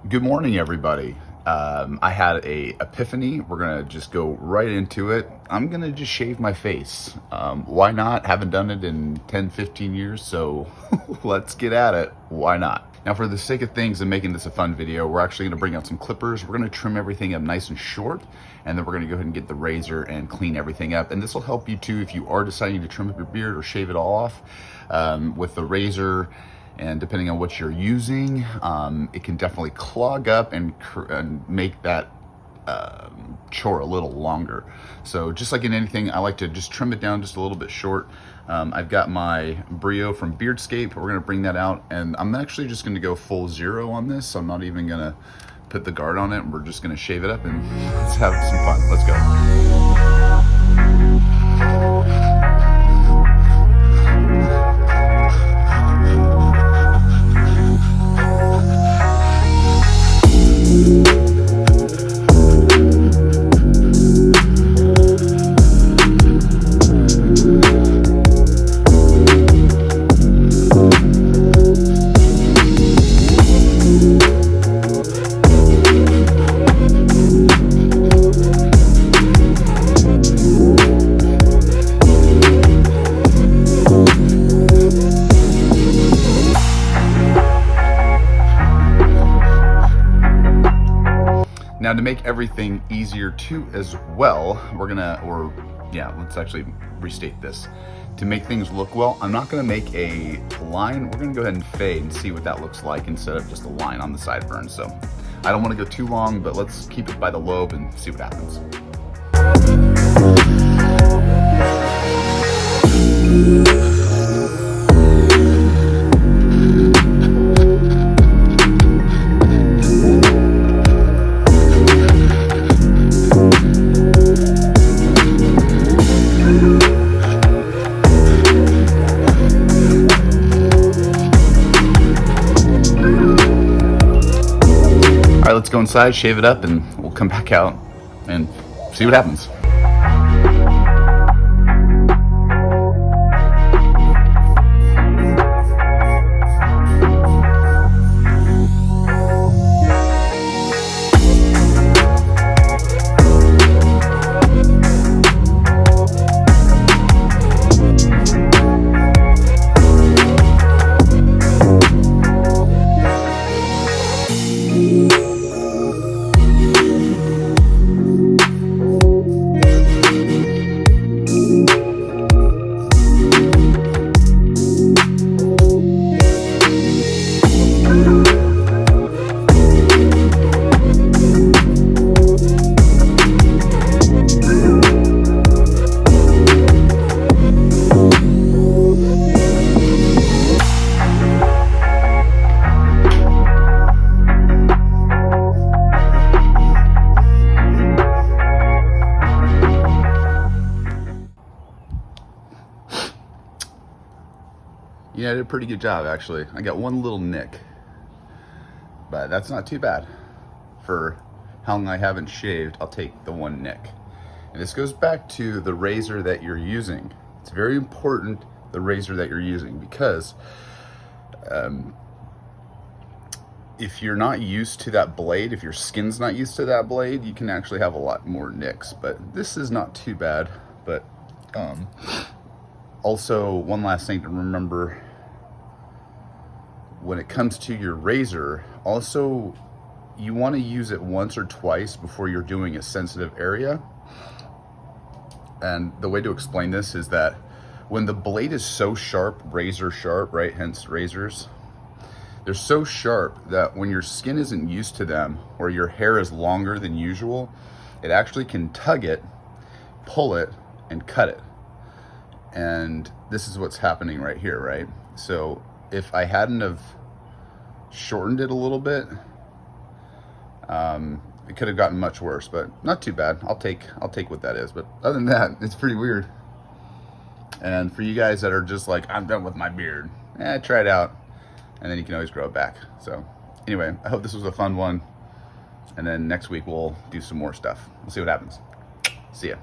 Good morning, everybody. I had a epiphany. We're gonna just go right into it. I'm gonna just shave my face. Why not? Haven't done it in 10, 15 years, so let's get at it. Why not? Now, for the sake of things and making this a fun video, we're actually gonna bring out some clippers. We're gonna trim everything up nice and short, and then we're gonna go ahead and get the razor and clean everything up. And this will help you too if you are deciding to trim up your beard or shave it all off. With the razor, and depending on what you're using, it can definitely clog up and make that chore a little longer. So just like in anything, I like to just trim it down just a little bit short. I've got my Brio from Beardscape. We're gonna bring that out, and I'm actually just gonna go full zero on this. So I'm not even gonna put the guard on it. We're just gonna shave it up and let's have some fun. Let's go. Now, to make everything easier too as well, let's actually restate this. To make things look well, I'm not gonna make a line. We're gonna go ahead and fade and see what that looks like instead of just a line on the sideburn. So I don't wanna go too long, but let's keep it by the lobe and see what happens. All right, let's go inside, shave it up, and we'll come back out and see what happens. Yeah, I did a pretty good job, actually. I got one little nick, but that's not too bad. For how long I haven't shaved, I'll take the one nick. And this goes back to the razor that you're using. It's very important, the razor that you're using, because if you're not used to that blade, if your skin's not used to that blade, you can actually have a lot more nicks. But this is not too bad. But also, one last thing to remember when it comes to your razor, also you want to use it once or twice before you're doing a sensitive area. And the way to explain this is that when the blade is so sharp, razor sharp, right, hence razors, they're so sharp that when your skin isn't used to them, or your hair is longer than usual, it actually can tug it, pull it, and cut it. And this is what's happening right here, right? So if I hadn't have shortened it a little bit, it could have gotten much worse, but not too bad. I'll take what that is. But other than that, it's pretty weird. And for you guys that are just like, I'm done with my beard, try it out, and then you can always grow it back. So anyway, I hope this was a fun one. And then next week we'll do some more stuff. We'll see what happens. See ya.